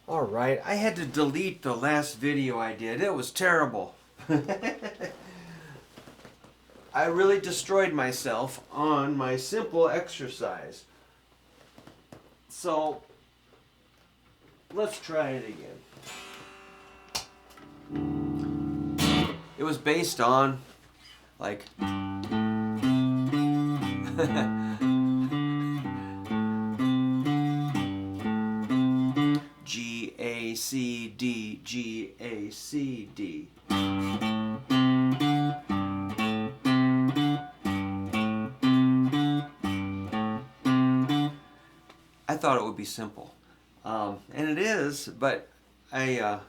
Alright, I had to delete the last video I did. It was terrible. I really destroyed myself on my simple exercise. So, let's try it again. It was based on, like... G, A, C, D, G, A, C, D. I thought it would be simple. And it is, but I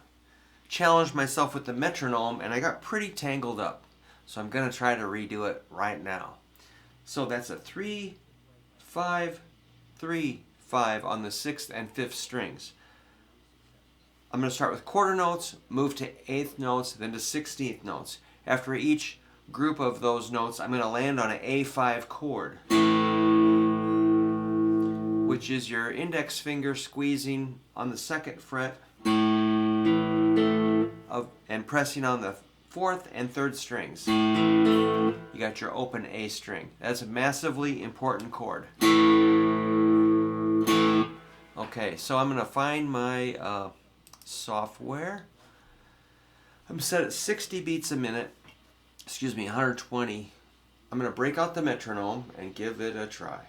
challenged myself with the metronome and I got pretty tangled up. So I'm going to try to redo it right now. So that's a 3, 5, 3, 5 on the 6th and 5th strings. I'm going to start with quarter notes, move to 8th notes, then to 16th notes. After each group of those notes, I'm going to land on an A5 chord, which is your index finger squeezing on the 2nd fret and pressing on the 4th and 3rd strings. You got your open A string. That's a massively important chord. Okay, so I'm going to find my software. I'm set at 60 beats a minute. Excuse me, 120. I'm going to break out the metronome and give it a try.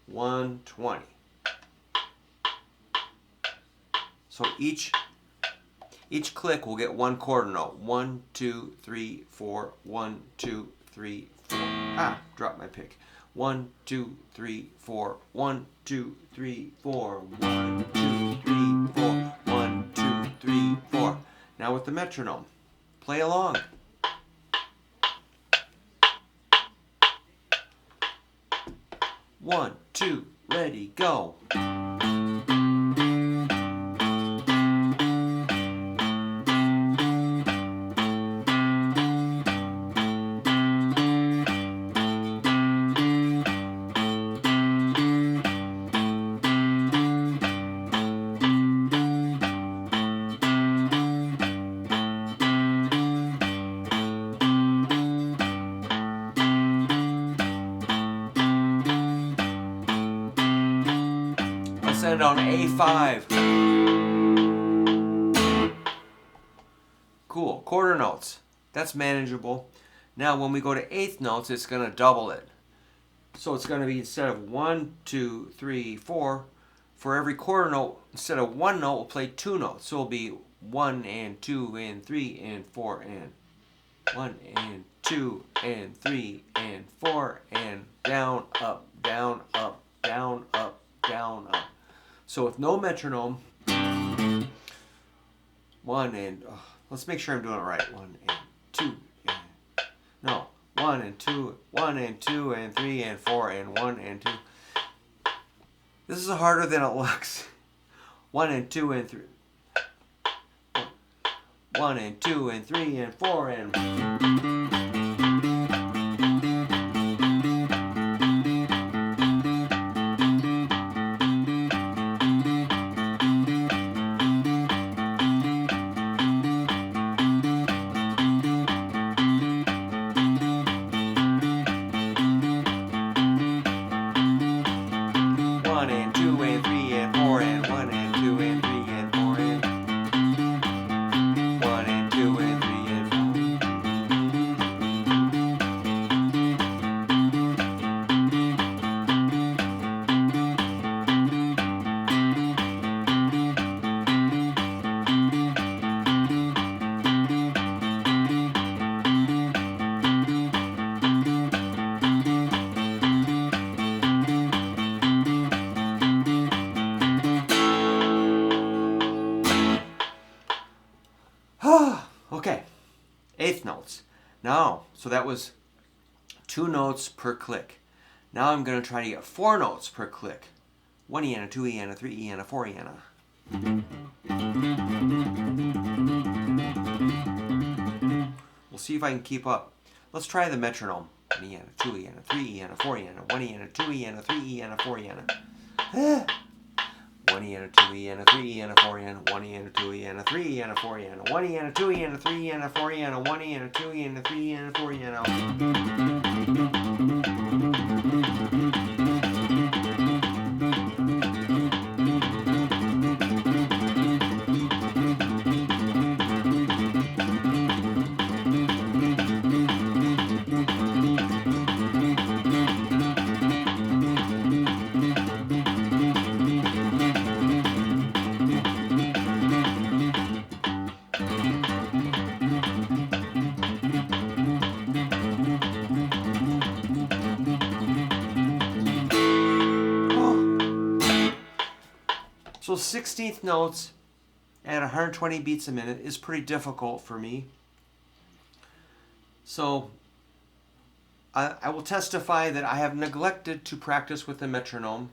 120. So each click will get one quarter note. 1, 2, 3, 4. 1, 2, 3, 4. Ah, dropped my pick. 1, 2, 3, 4. 1, 2, 3, 4. 1, 2, 3, 4. 1, 2, 3, 4. Now with the metronome. Play along. One, two, ready, go. Send on A5. Cool, quarter notes. That's manageable. Now when we go to 8th notes, it's going to double it. So it's going to be, instead of 1, 2, 3, 4, for every quarter note, instead of one note, we'll play 2 notes. So it'll be 1 and 2 and 3 and 4 and 1 and 2 and 3 and 4 and down, up, down, up, down, up, down, up. So with no metronome, 1 and, let's make sure I'm doing it right. 1 and 2, and, no, 1 and 2, 1 and 2 and 3 and 4 and 1 and 2. This is harder than it looks. 1 and 2 and 3. 1 and 2 and 3 and 4 and... Okay, 8th notes. Now, so that was 2 notes per click. Now I'm going to try to get 4 notes per click. 1 E and a 2 E and a 3 E and a 4 E and a. We'll see if I can keep up. Let's try the metronome. 1 E and a 2 E and a 3 E and a 4 E and a 1 E and a 2 E and a 3 E and a 4 E and a. 1 1E and a 2E and a 3E and a 4E and a 1E and a 2E and a 3E and a 4E and a 1E and a 2E and a 3E and a 4E and a 1E and a 2E and a 3E and a 4E and a... So 16th notes at 120 beats a minute is pretty difficult for me. So I will testify that I have neglected to practice with the metronome.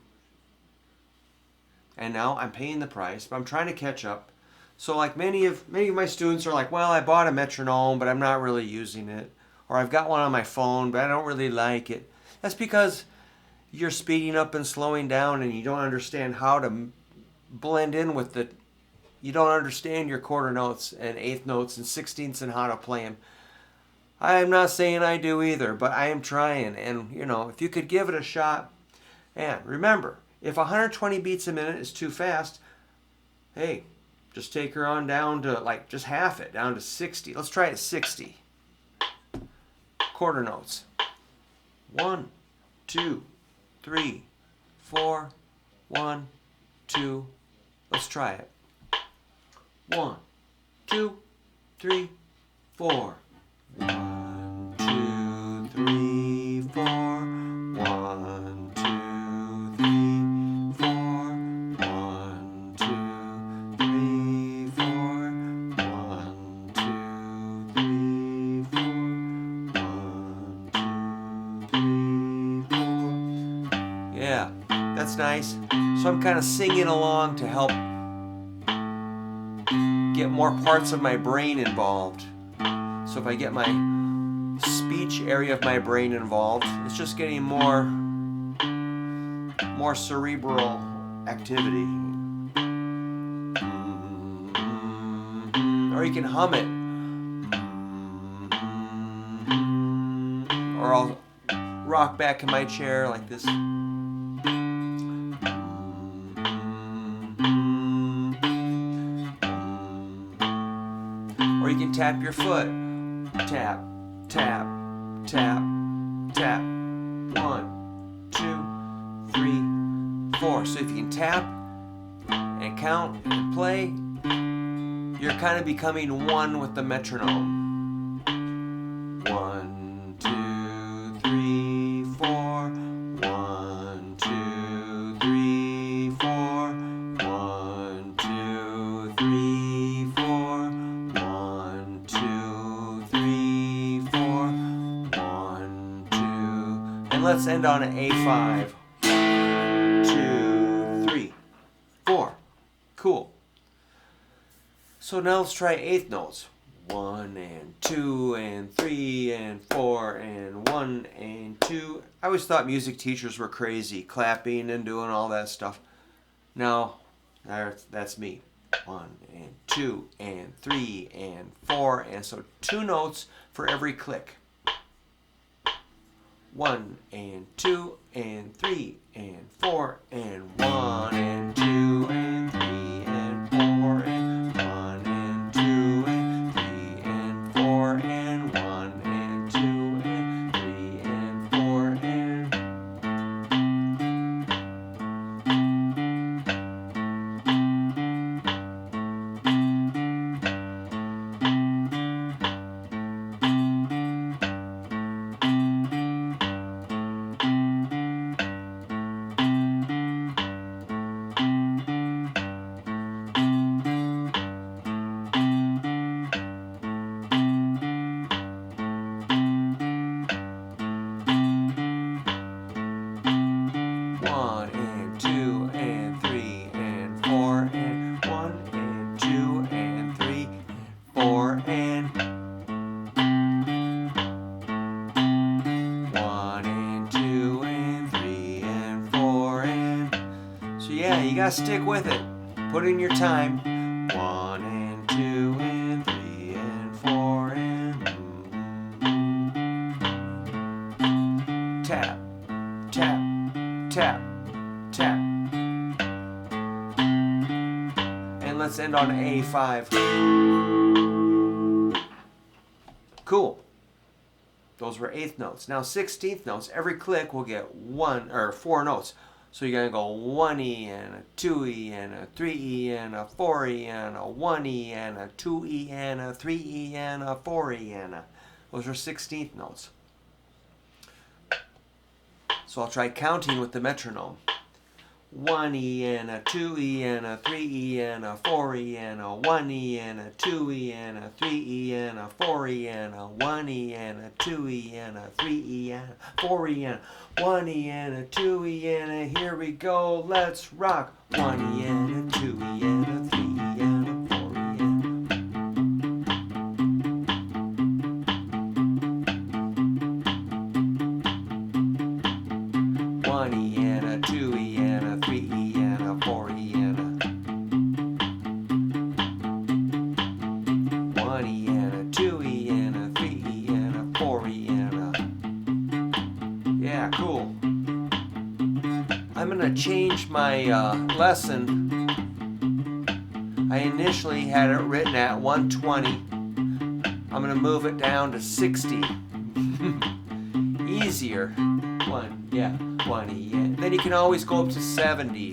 And now I'm paying the price, but I'm trying to catch up. So like many of my students are like, well, I bought a metronome, but I'm not really using it. Or I've got one on my phone, but I don't really like it. That's because you're speeding up and slowing down and you don't understand how to blend in with the... You don't understand your quarter notes and eighth notes and sixteenths and how to play them. I am not saying I do either, but I am trying. And, you know, if you could give it a shot. And remember, if 120 beats a minute is too fast, hey, just take her on down to, like, just half it, down to 60. Let's try it at 60. Quarter notes. 1, 2, 3, 4, 1, 2. Let's try it. 1, 2, 3, 4. 1, 2, 3, 4. 1, 2, 3, 4. 1, 2, 3, 4. 1, 2, 3, 4. 1, 2, 3, 4. Yeah, that's nice. So I'm kind of singing along to help get more parts of my brain involved. So if I get my speech area of my brain involved, it's just getting more cerebral activity. Or you can hum it. Or I'll rock back in my chair like this. Or you can tap your foot. Tap, tap, tap, tap. 1, 2, 3, 4. So if you can tap and count and play, you're kind of becoming one with the metronome. 1, 2, 3, 4. 1, 2, 3, 4. 1, 2, 3, 4. 1, 2, 3, 4. 1, 2. And let's end on an A5. 2, 3, 4. Cool. So now let's try eighth notes. 1 and 2 and 3 and 4 and 1 and 2. I always thought music teachers were crazy, clapping and doing all that stuff. No, that's me. 1 and 2 and 3 and 4, and so 2 notes for every click. 1 and 2 and 3 and 4 and 1 and 2 and 3 and 4 and 1 and 2 and 3 and 4 and 1 and 2 and 3 and 4 and... you gotta stick with it. Put in your time. 1 and 2 and 3 and 4 and tap, tap, tap, tap. And let's end on A5. Cool. Those were eighth notes. Now 16th notes, every click will get 4 notes. So you're going to go 1E and a 2E and a 3E and a 4E and a 1E and a 2E and a 3E and a 4E and a... Those are 16th notes. So I'll try counting with the metronome. 1E and a 2E and a 3E and a 4E and a 1E and a 2E and a 3E and a 4E and a 1E and a 2E and a 3E and a 4E and a 1E and a 2E and a here we go, let's rock. 1E and a 2E and a 3E and a 4E and a 1E and a 2E and a 3E and a 4E and a 1E and a 2E and a 3E and a 4E and a... Yeah, cool. I'm gonna change my lesson. I initially had it written at 120. I'm gonna move it down to 60. Easier. 1E, yeah. Then you can always go up to 70.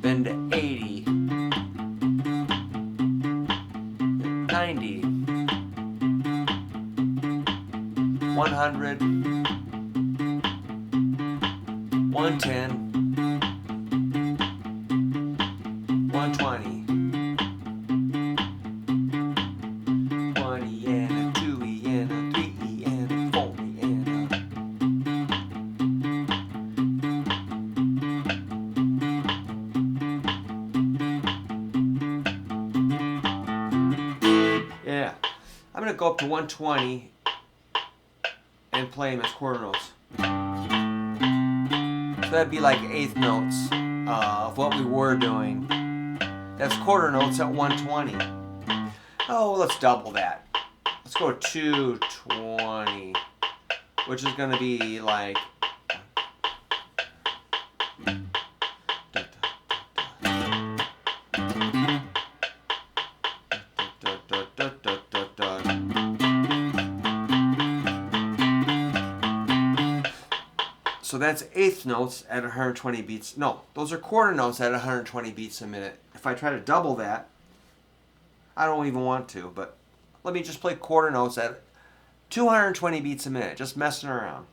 Then to 80. Then 90. 100. 110. 120. 1E and a 2E and a 3E and a 4E and a... Yeah. I'm going to go up to 120 and play them as quarter notes. So that'd be like eighth notes of what we were doing. That's quarter notes at 120. Oh, let's double that. Let's go 220, which is going to be like... So that's eighth notes at 120 beats. No, those are quarter notes at 120 beats a minute. If I try to double that, I don't even want to, but let me just play quarter notes at 220 beats a minute, just messing around.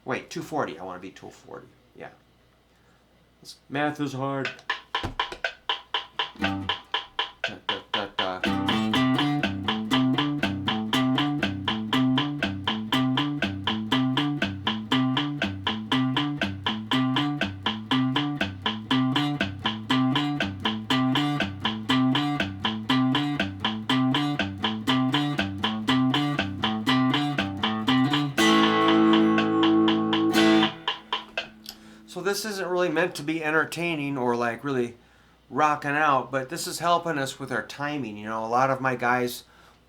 Wait, 240. I want to be 240. Yeah. Math is hard. Da, da, da, da. So this isn't really meant to be entertaining or like really rocking out, but this is helping us with our timing. You know, a lot of my guys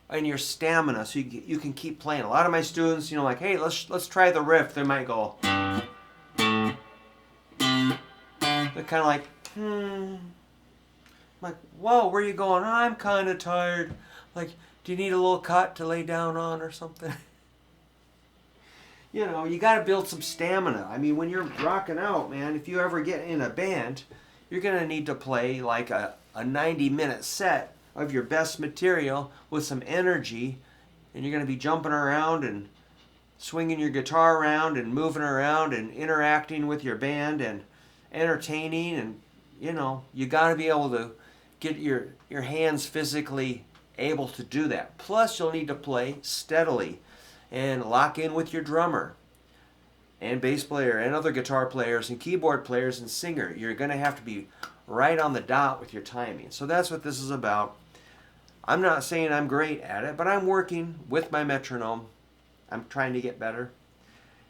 and your stamina, so you can keep playing. A lot of my students, you know, like, hey, let's try the riff. They might go. They're kind of like, I'm like, whoa, where are you going? I'm kind of tired. Like, do you need a little cot to lay down on or something? You know, you got to build some stamina. I mean, when you're rocking out, man, if you ever get in a band, you're going to need to play like a 90-minute set of your best material with some energy. And you're going to be jumping around and swinging your guitar around and moving around and interacting with your band and entertaining. And, you know, you got to be able to get your hands physically able to do that. Plus, you'll need to play steadily and lock in with your drummer and bass player and other guitar players and keyboard players and singer. You're going to have to be right on the dot with your timing. So that's what this is about. I'm not saying I'm great at it, but I'm working with my metronome. I'm trying to get better.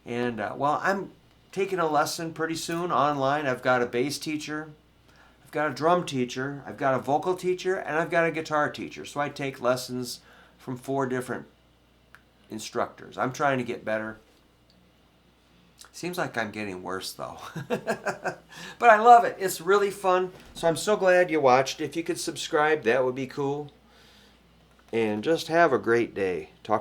And, well, I'm taking a lesson pretty soon online. I've got a bass teacher, I've got a drum teacher, I've got a vocal teacher, and I've got a guitar teacher. So I take lessons from 4 different instructors. I'm trying to get better. Seems like I'm getting worse though. But I love it. It's really fun. So I'm so glad you watched. If you could subscribe, that would be cool. And just have a great day. Talk